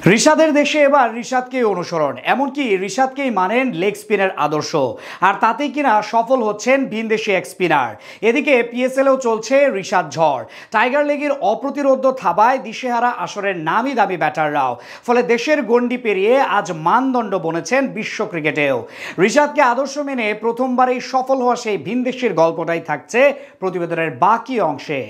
রিশাদের দেশে এবার রিশাদকে অনুসরণ, এমনকি রিশাদকেই মানেন লেগ স্পিনের আদর্শ, আর তাতেই কিনা সফল হচ্ছেন ভিনদেশি এক স্পিনার। এদিকে পিএসএলেও চলছে রিশাদ ঝড়। টাইগার লেগের অপ্রতিরোধ্য থাবায় দিশেহারা আসরের নামি দামি ব্যাটাররাও, ফলে দেশের গণ্ডি পেরিয়ে আজ মানদণ্ড বনেছেন বিশ্ব ক্রিকেটেও। রিশাদকে আদর্শ মেনে প্রথমবারেই সফল হওয়া সেই ভিনদেশির গল্পটাই থাকছে প্রতিবেদনের বাকি অংশে।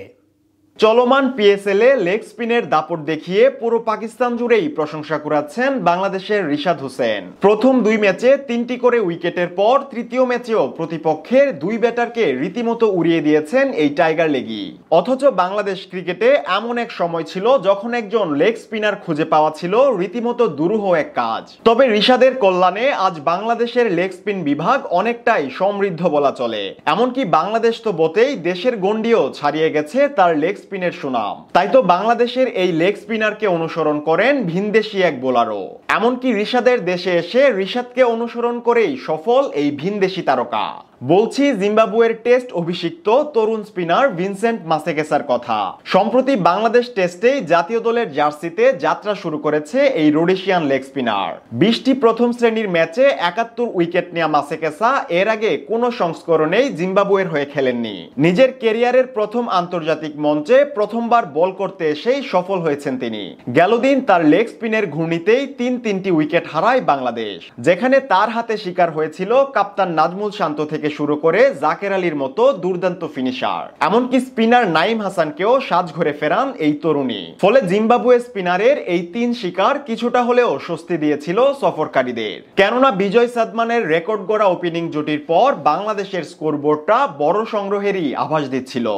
চলমান পিএসএল এ লেগ স্পিনের দাপট দেখিয়ে পুরো পাকিস্তান জুড়েই প্রশংসা কুড়াচ্ছেন বাংলাদেশের রিশাদ হোসেন। প্রথম দুই ম্যাচে 3টি করে উইকেটের পর তৃতীয় ম্যাচেও প্রতিপক্ষের দুই ব্যাটারকে রীতিমতো উড়িয়ে দিয়েছেন এই টাইগার লেগি। অথচ বাংলাদেশ ক্রিকেটে এমন এক সময় ছিল যখন একজন লেগ স্পিনার খুঁজে পাওয়া ছিল রীতিমতো দুরূহ এক কাজ। তবে রিশাদের কল্যাণে আজ বাংলাদেশের লেগ স্পিন বিভাগ অনেকটাই সমৃদ্ধ বলা চলে। এমনকি বাংলাদেশ তো বটেই, দেশের গণ্ডিও ছাড়িয়ে গেছে তার লেগ স্পিনের সুনাম। তাই তো বাংলাদেশের এই লেগ স্পিনারকে অনুসরণ করেন ভিনদেশি এক বোলারও। এমনকি রিশাদের দেশে এসে রিশাদকে অনুসরণ করেই সফল এই ভিনদেশি তারকা। বলছি জিম্বাবুয়ের টেস্ট অভিষিক্ত তরুণ স্পিনার ভিনসেন্ট মাসেকেসার কথা। সম্প্রতি বাংলাদেশ টেস্টেই জাতীয় দলের জার্সিতে যাত্রা শুরু করেছে এই রোডেশিয়ান লেগ স্পিনার। 20টি প্রথম শ্রেণীর ম্যাচে 71 উইকেট নেওয়া মাসেকেসা এর আগে কোনো সংস্করণেই জিম্বাবুয়ের হয়ে খেলেননি। নিজের ক্যারিয়ারের প্রথম আন্তর্জাতিক মঞ্চে প্রথমবার বল করতে এসেই সফল হয়েছেন তিনি। গেল দিন তার লেগ স্পিনের ঘূর্ণিতেই 3টি উইকেট হারায় বাংলাদেশ, যেখানে তার হাতে শিকার হয়েছিল কাপ্তান নাজমুল শান্ত থেকে শুরু করে জাকের আলীর মতো দুর্দান্ত ফিনিশার। এমনকি স্পিনার নাইম হাসানকেও সাজঘরে ফেরান এই তরুণী। ফলে জিম্বাবুয়ে স্পিনারের এই 3 শিকার কিছুটা হলেও স্বস্তি দিয়েছিল সফরকারীদের। কেননা বিজয় সাদমানের রেকর্ড গড়া ওপেনিং জুটির পর বাংলাদেশের স্কোরবোর্ডটা বড় সংগ্রহেরই আভাস দিচ্ছিল।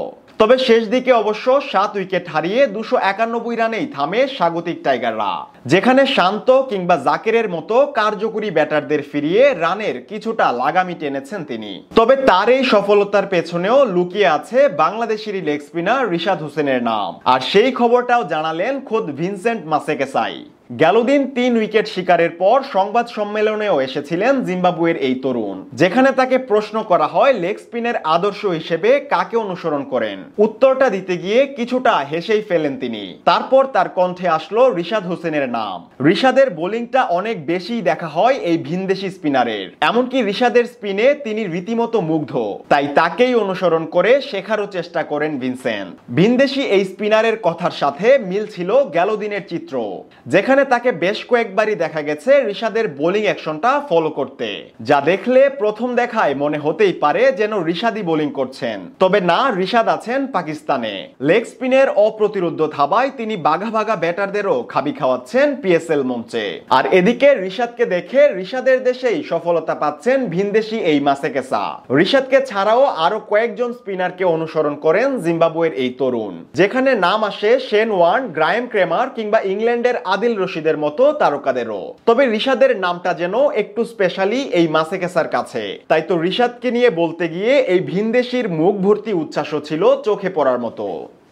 তবে শেষ দিকে অবশ্য 7 উইকেট হারিয়ে 291 রানেই থামে স্বাগতিক টাইগাররা, যেখানে শান্ত কিংবা জাকেরের মতো কার্যকরী ব্যাটারদের ফিরিয়ে রানের কিছুটা লাগামি টেনেছেন তিনি। তবে তার এই সফলতার পেছনেও লুকিয়ে আছে বাংলাদেশেরই লেগ স্পিনার রিশাদ হোসেনের নাম, আর সেই খবরটাও জানালেন খোদ ভিনসেন্ট মাসেকেসাই। গেল দিন 3 উইকেট শিকারের পর সংবাদ সম্মেলনেও এসেছিলেন জিম্বাবুয়ের এই তরুণ, যেখানে তাকে প্রশ্ন করা হয় লেগ স্পিনের আদর্শ হিসেবে কাকে অনুসরণ করেন। উত্তরটা দিতে গিয়ে কিছুটা হেসেই ফেলেন তিনি। তারপর তার কণ্ঠে আসলো রিশাদ হোসেনের নাম। রিশাদের বোলিংটা অনেক বেশি দেখা হয় এই ভিনদেশি স্পিনারের, এমনকি রিশাদের স্পিনে তিনি রীতিমতো মুগ্ধ। তাই তাকেই অনুসরণ করে শেখারও চেষ্টা করেন ভিনসেন্ট। ভিনদেশি এই স্পিনারের কথার সাথে মিল ছিল গেল দিনের চিত্র, যেখানে তাকে বেশ কয়েকবারই দেখা গেছে রিশাদের বোলিং অ্যাকশনটা ফলো করতে, যা দেখলে প্রথম দেখায় মনে হতেই পারে যেন রিশাদই বোলিং করছেন। তবে না, রিশাদ আছেন পাকিস্তানে। লেগ স্পিনের অপ্রতিরোধ্য থাবায় তিনি বাঘা বাঘা ব্যাটারদেরও খাবি খাওয়াচ্ছেন পিএসএল মঞ্চে। আর এদিকে রিশাদকে দেখে রিশাদের দেশেই সফলতা পাচ্ছেন ভিনদেশি এই মাসেকেসা। রিশাদকে ছাড়াও আরো কয়েকজন স্পিনারকে অনুসরণ করেন জিম্বাবুয়ের এই তরুণ, যেখানে নাম আসে শেন ওয়ার্ন, গ্রায়েম ক্রেমার কিংবা ইংল্যান্ডের আদিল রশিদের মতো তারকাদেরও। তবে রিশাদের নামটা যেন একটু স্পেশালি এই মাসেকেসার কাছে। তাই তো রিশাদকে নিয়ে বলতে গিয়ে এই ভিনদেশির মুখ ভর্তি উচ্ছ্বাসও ছিল চোখে পড়ার মতো।